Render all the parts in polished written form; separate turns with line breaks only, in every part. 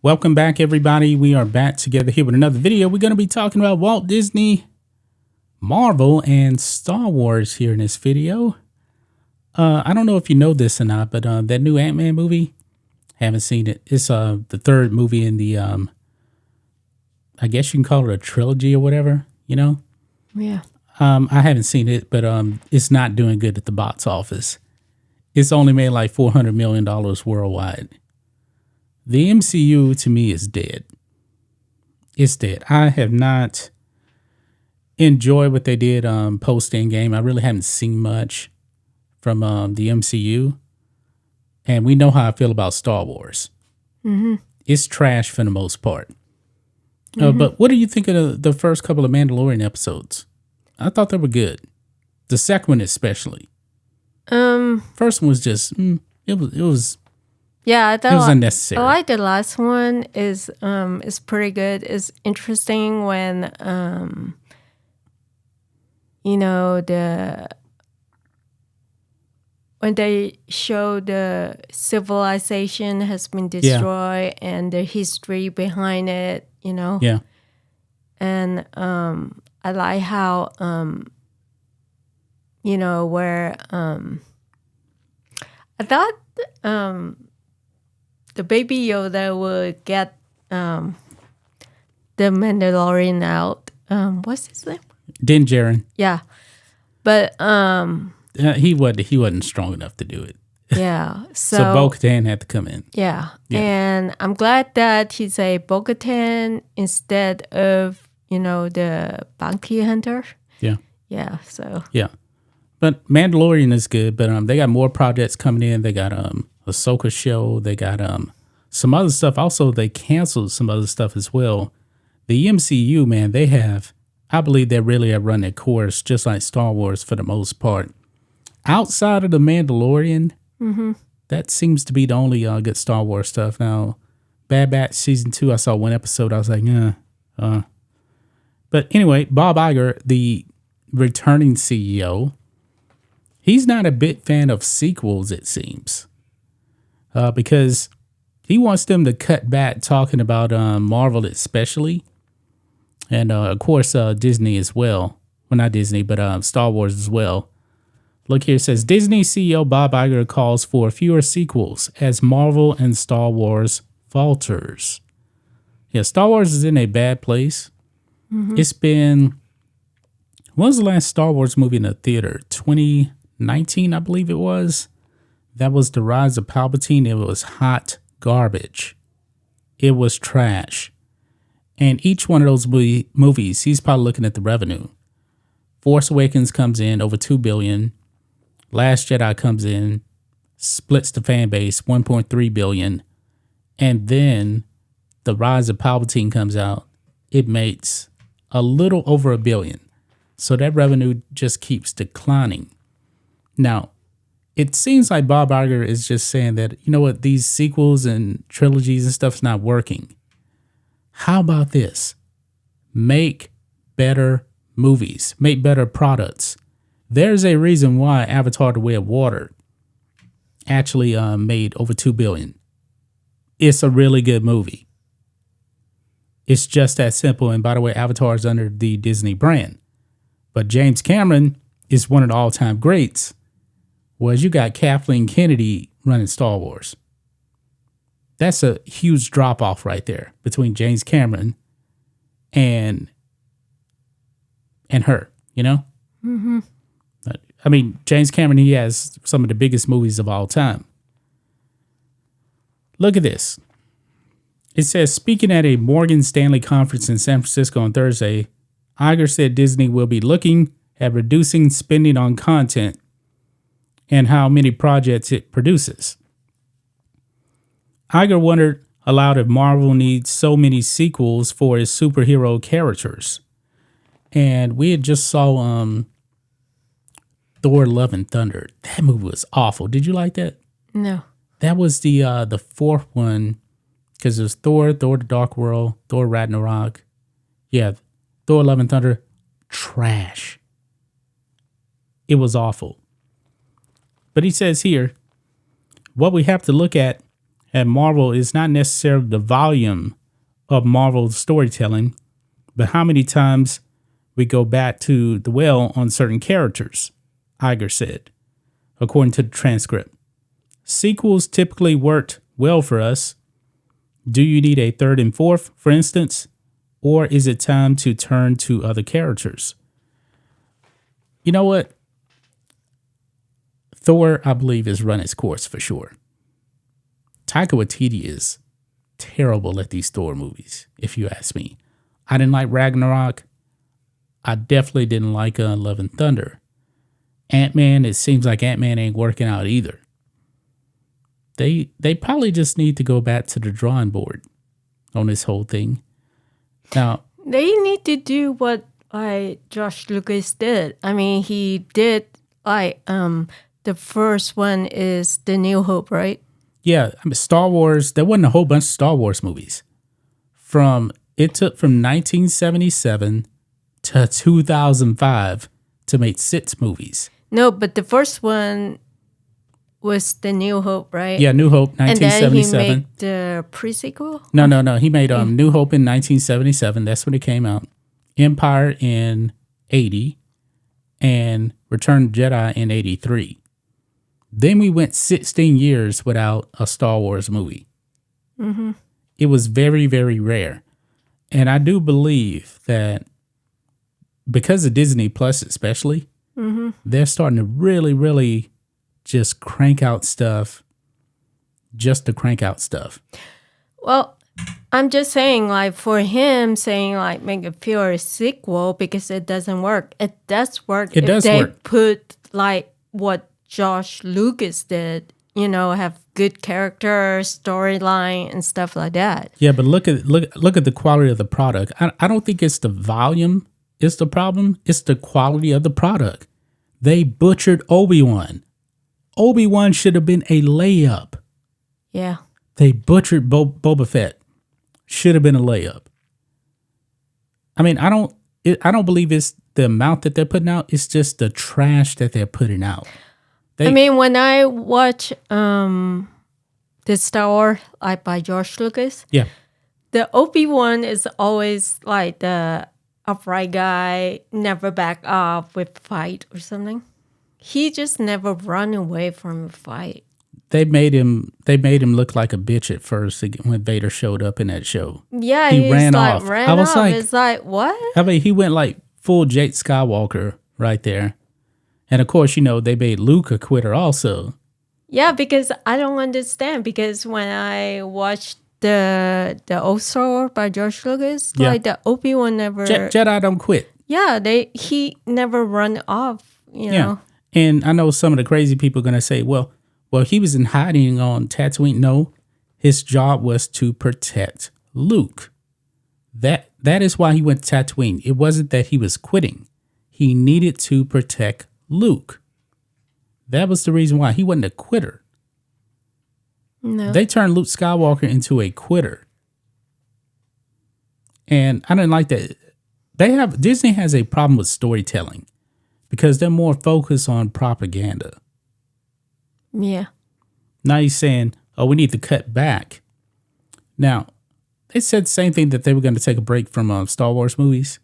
Welcome back, everybody. We are back together here with another video. We're going to be talking about Walt Disney, Marvel, and Star Wars here in this video. I don't know if you know this or not, but that new Ant-Man movie, haven't seen it. It's the third movie in the, I guess you can call it a trilogy or whatever, you know?
Yeah.
I haven't seen it, but it's not doing good at the box office. It's only made like $400 million worldwide. The MCU to me is dead. It's dead. I have not enjoyed what they did post Endgame. I really haven't seen much from the MCU. And we know how I feel about Star Wars.
Mm-hmm.
It's trash for the most part. But what do you think of the first couple of Mandalorian episodes? I thought they were good. The second one especially. First one was just, it was
Yeah, I thought
it was unnecessary.
I like the last one. Is pretty good. It's interesting when when they show the civilization has been destroyed and the history behind it.
Yeah.
And I like how where I thought the baby Yoda would get the Mandalorian out. What's his name?
Din Djarin.
Yeah, but
He wasn't strong enough to do it.
yeah.
So Bo-Katan had to come in.
Yeah, and I'm glad that he's a Bo-Katan instead of the bounty hunter.
Yeah.
Yeah. So
Yeah. But Mandalorian is good, but they got more projects coming in. They got Ahsoka show. They got some other stuff. Also, they canceled some other stuff as well. The MCU, man, I believe they really have run their course, just like Star Wars for the most part. Outside of the Mandalorian, that seems to be the only good Star Wars stuff. Now, Bad Batch Season 2, I saw one episode. I was like, But anyway, Bob Iger, the returning CEO, he's not a big fan of sequels, it seems, because he wants them to cut back talking about Marvel especially, and of course Disney as well. Well, not Disney, but Star Wars as well. Look here, it says Disney CEO Bob Iger calls for fewer sequels as Marvel and Star Wars falters. Yeah, Star Wars is in a bad place. It's been, when was the last Star Wars movie in the theater? 2019, I believe it was. That was The Rise of Palpatine. It was hot garbage. It was trash. And each one of those movies, he's probably looking at the revenue. Force Awakens comes in over $2 billion. Last Jedi comes in, splits the fan base, $1.3 billion. And then The Rise of Palpatine comes out. It makes a little over $1 billion. So that revenue just keeps declining. Now, it seems like Bob Iger is just saying that, you know what, these sequels and trilogies and stuff's not working. How about this? Make better movies. Make better products. There's a reason why Avatar: The Way of Water actually made over $2 billion. It's a really good movie. It's just that simple. And by the way, Avatar is under the Disney brand. But James Cameron is one of the all-time greats. Whereas you got Kathleen Kennedy running Star Wars. That's a huge drop-off right there between James Cameron and her, you know?
Mm-hmm.
I mean, James Cameron, he has some of the biggest movies of all time. Look at this. It says, speaking at a Morgan Stanley conference in San Francisco on Thursday, Iger said Disney will be looking at reducing spending on content and how many projects it produces. Iger wondered aloud if Marvel needs so many sequels for its superhero characters. And we had just saw Thor: Love and Thunder. That movie was awful. Did you like that?
No.
That was the fourth one, because it was Thor, The Dark World, Thor Ragnarok. Yeah, Thor: Love and Thunder, trash. It was awful. But he says here, what we have to look at And Marvel is not necessarily the volume of Marvel storytelling, but how many times we go back to the well on certain characters, Iger said, according to the transcript. Sequels typically worked well for us. Do you need a third and fourth, for instance? Or is it time to turn to other characters? You know what? Thor, I believe, has run its course for sure. Taika Waititi is terrible at these Thor movies, if you ask me. I didn't like Ragnarok. I definitely didn't like Love and Thunder. Ant-Man, it seems like Ant-Man ain't working out either. They probably just need to go back to the drawing board on this whole thing. Now,
they need to do what Josh Lucas did. I mean, he did the first one is The New Hope, right?
Yeah, I mean, Star Wars, there wasn't a whole bunch of Star Wars movies. It took from 1977 to 2005 to make 6 movies.
No, but the first one was The New Hope, right?
Yeah, New Hope, 1977.
And then he made the pre-sequel?
No. He made New Hope in 1977. That's when it came out. Empire in 80 and Return of the Jedi in 83. Then we went 16 years without a Star Wars movie.
Mm-hmm.
It was very, very rare. And I do believe that because of Disney Plus especially,
mm-hmm.
they're starting to really, really just crank out stuff just to crank out stuff.
Well, I'm just saying, for him saying, make a pure sequel because it doesn't work. It does work if they put, what Josh Lucas did, have good character, storyline, and stuff like that.
Yeah, but look at the quality of the product. I don't think it's the volume is the problem. It's the quality of the product. They butchered Obi-Wan. Obi-Wan should have been a layup.
Yeah.
They butchered Boba Fett. Should have been a layup. I mean, I don't believe it's the amount that they're putting out. It's just the trash that they're putting out.
When I watch the Star Wars by George Lucas,
yeah,
the Obi-Wan is always the upright guy, never back up with fight or something. He just never run away from a fight. They made
him look like a bitch at first when Vader showed up in that show.
Yeah,
he ran off.
I was like, it's what?
I mean, he went full Jake Skywalker right there. And of course, they made Luke a quitter also.
Yeah, because I don't understand. Because when I watched the old Star Wars by George Lucas, the Obi-Wan never
Jedi don't quit.
Yeah, he never run off. You know.
And I know some of the crazy people are gonna say, well, he was in hiding on Tatooine. No, his job was to protect Luke. That is why he went to Tatooine. It wasn't that he was quitting. He needed to protect Luke. That was the reason why. He wasn't a quitter.
No.
They turned Luke Skywalker into a quitter. And I didn't like that. Disney has a problem with storytelling because they're more focused on propaganda.
Yeah.
Now he's saying, we need to cut back. Now, they said the same thing that they were going to take a break from Star Wars movies.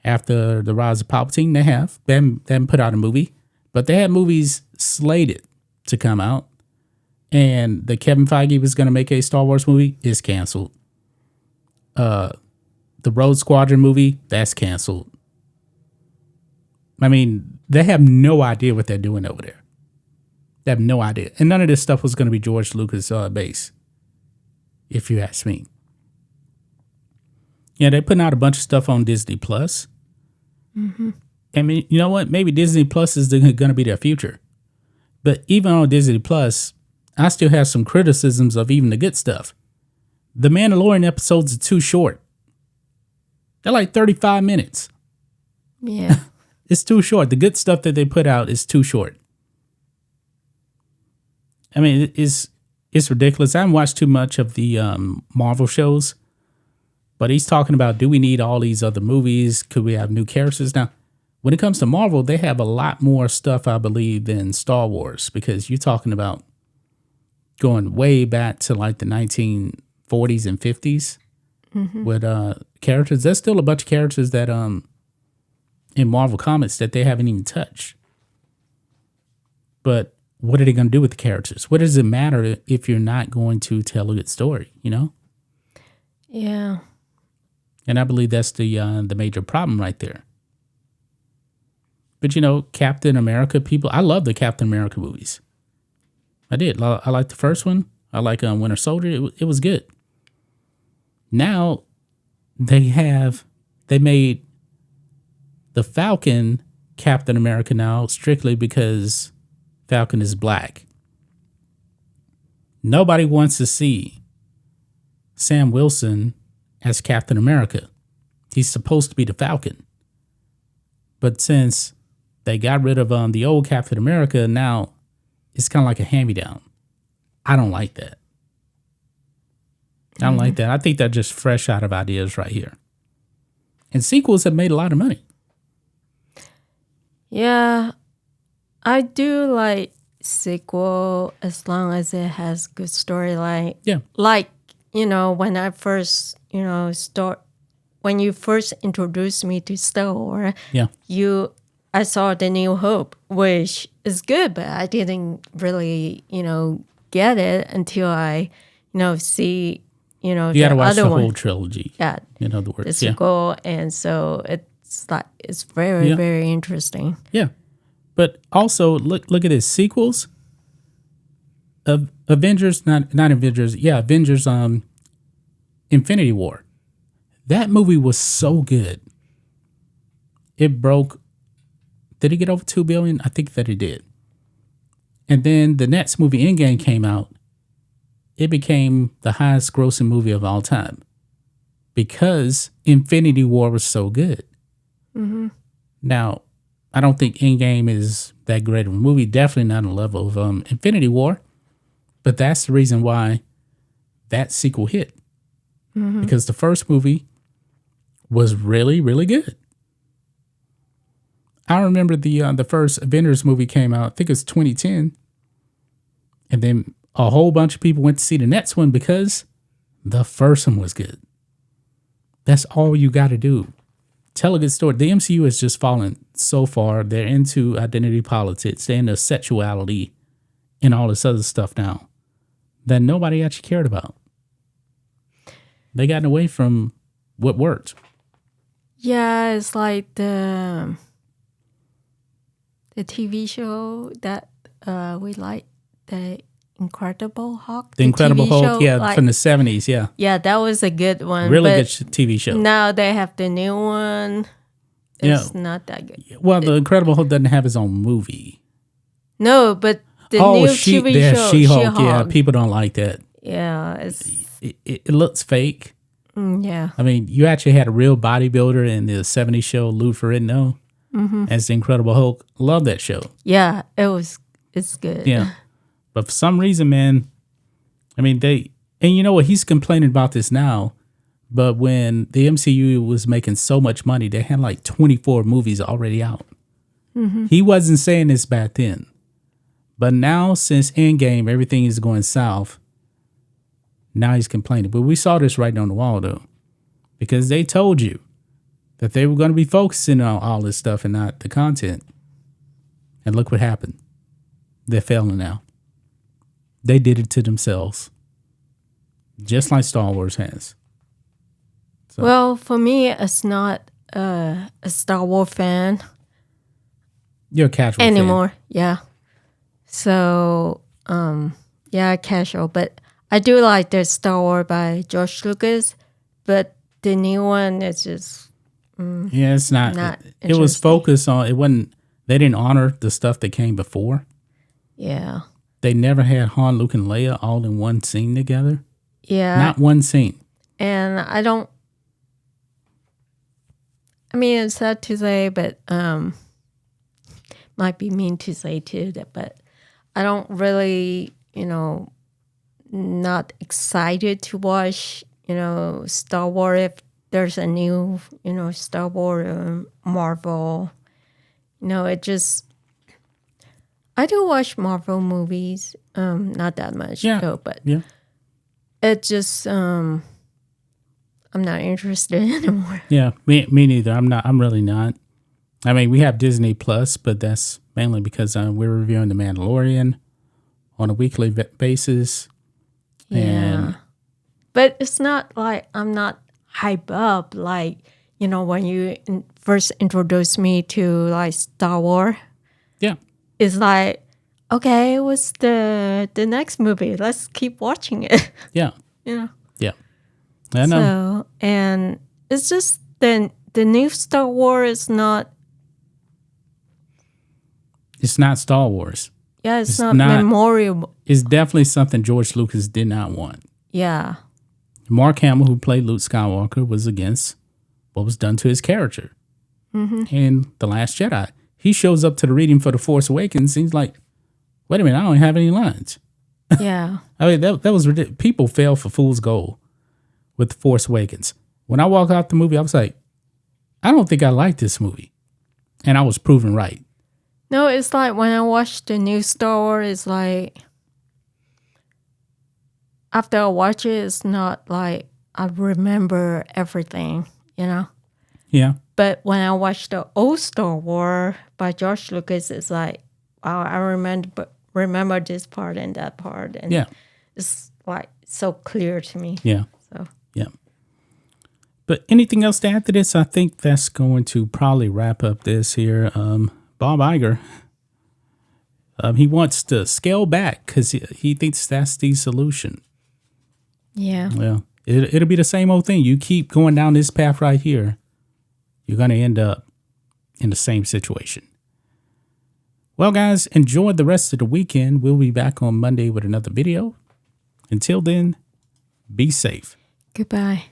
After the rise of Palpatine, they haven't put out a movie, but they had movies slated to come out. And the Kevin Feige was going to make a Star Wars movie is canceled. The Rogue Squadron movie, that's canceled. I mean, they have no idea what they're doing over there. They have no idea. And none of this stuff was going to be George Lucas' base, if you ask me. Yeah, they're putting out a bunch of stuff on Disney Plus.
Mm-hmm.
I mean, you know what? Maybe Disney Plus is going to be their future. But even on Disney Plus, I still have some criticisms of even the good stuff. The Mandalorian episodes are too short. They're 35 minutes.
Yeah.
It's too short. The good stuff that they put out is too short. I mean, it's ridiculous. I haven't watched too much of the Marvel shows. But he's talking about, do we need all these other movies? Could we have new characters? Now, when it comes to Marvel, they have a lot more stuff, I believe, than Star Wars. Because you're talking about going way back to like the 1940s and 50s with characters. There's still a bunch of characters that in Marvel Comics that they haven't even touched. But what are they going to do with the characters? What does it matter if you're not going to tell a good story, you know?
Yeah.
And I believe that's the major problem right there. But, you know, Captain America, I love the Captain America movies. I did. I liked the first one. I like Winter Soldier. It was good. Now they made the Falcon Captain America now strictly because Falcon is black. Nobody wants to see Sam Wilson as Captain America. He's supposed to be the Falcon. But since they got rid of the old Captain America, now it's kind of like a hand-me-down. I don't like that. I don't like that. I think they're just fresh out of ideas right here. And sequels have made a lot of money.
Yeah, I do like sequel as long as it has good storyline.
Yeah.
Like, you know, when I first, when you first introduced me to Star Wars,
yeah,
I saw The New Hope, which is good, but I didn't really, get it until I, see,
you got
the
to watch
other
the
one.
whole trilogy.
Yeah,
in other words,
the sequel, and so it's very very interesting.
Yeah, but also look at this sequels of Avengers, not Avengers. Yeah, Avengers. Infinity War. That movie was so good. It broke. Did it get over 2 billion? I think that it did. And then the next movie, Endgame, came out. It became the highest grossing movie of all time because Infinity War was so good.
Mm-hmm.
Now, I don't think Endgame is that great of a movie. Definitely not on the level of Infinity War. But that's the reason why that sequel hit. Mm-hmm. Because the first movie was really, really good. I remember the first Avengers movie came out, I think it was 2010. And then a whole bunch of people went to see the next one because the first one was good. That's all you got to do. Tell a good story. The MCU has just fallen so far. They're into identity politics. They're into sexuality and all this other stuff now that nobody actually cared about. They gotten away from what worked.
Yeah, it's like the TV show that we like, the Incredible Hulk.
The Incredible Hulk,
show,
yeah, from the 70s, yeah.
Yeah, that was a good one.
Really good TV show.
Now they have the new one. It's not that good.
Well, the Incredible Hulk doesn't have his own movie.
No, but the new TV show,
She-Hulk, yeah, people don't like that.
Yeah,
it looks fake.
Yeah.
I mean, you actually had a real bodybuilder in the 70s show, Lou Ferrigno, as the Incredible Hulk. Love that show.
Yeah, it's good.
Yeah. But for some reason, man, I mean, and you know what? He's complaining about this now, but when the MCU was making so much money, they had like 24 movies already out. Mm-hmm. He wasn't saying this back then. But now, since Endgame, everything is going south. Now he's complaining. But we saw this right on the wall, though, because they told you that they were going to be focusing on all this stuff and not the content. And look what happened. They're failing now. They did it to themselves, just like Star Wars has. So.
Well, for me, it's not a Star Wars fan.
You're a casual
anymore.
Fan.
Yeah. So, casual. But I do like the Star Wars by George Lucas, but the new one is just
it's not it was focused on it wasn't. They didn't honor the stuff that came before.
Yeah.
They never had Han, Luke, and Leia all in one scene together.
Yeah.
Not one scene.
And it's sad to say, but might be mean to say too, but I don't really, not excited to watch, Star Wars if there's a new, Star Wars Marvel. It just, I do watch Marvel movies. Not that much though, but it just I'm not interested anymore.
Yeah, me neither. I'm really not. I mean, we have Disney Plus, but that's mainly because we're reviewing The Mandalorian on a weekly basis.
Yeah. But it's not like I'm not hype up like, when you first introduced me to like Star Wars.
Yeah.
It's like, okay, what's the next movie? Let's keep watching it.
Yeah.
Yeah.
I know.
So, and it's just the new Star Wars is not.
It's not Star Wars.
Yeah, it's not memorable.
It's definitely something George Lucas did not want.
Yeah.
Mark Hamill, who played Luke Skywalker, was against what was done to his character in The Last Jedi. He shows up to the reading for The Force Awakens, and he's like, wait a minute, I don't have any lines.
Yeah.
I mean, that was ridiculous. People fell for fool's gold with The Force Awakens. When I walked out the movie, I was like, I don't think I like this movie. And I was proven right.
No, it's like when I watched the new Star Wars, it's like, after I watch it, it's not like I remember everything,
Yeah.
But when I watch the old Star Wars by George Lucas, it's like, wow, I remember this part and that part. And it's like so clear to me.
Yeah.
So.
Yeah. But anything else to add to this? I think that's going to probably wrap up this here. Bob Iger, he wants to scale back because he thinks that's the solution.
Yeah.
Well, it'll be the same old thing. You keep going down this path right here, you're going to end up in the same situation. Well, guys, enjoy the rest of the weekend. We'll be back on Monday with another video. Until then, be safe.
Goodbye.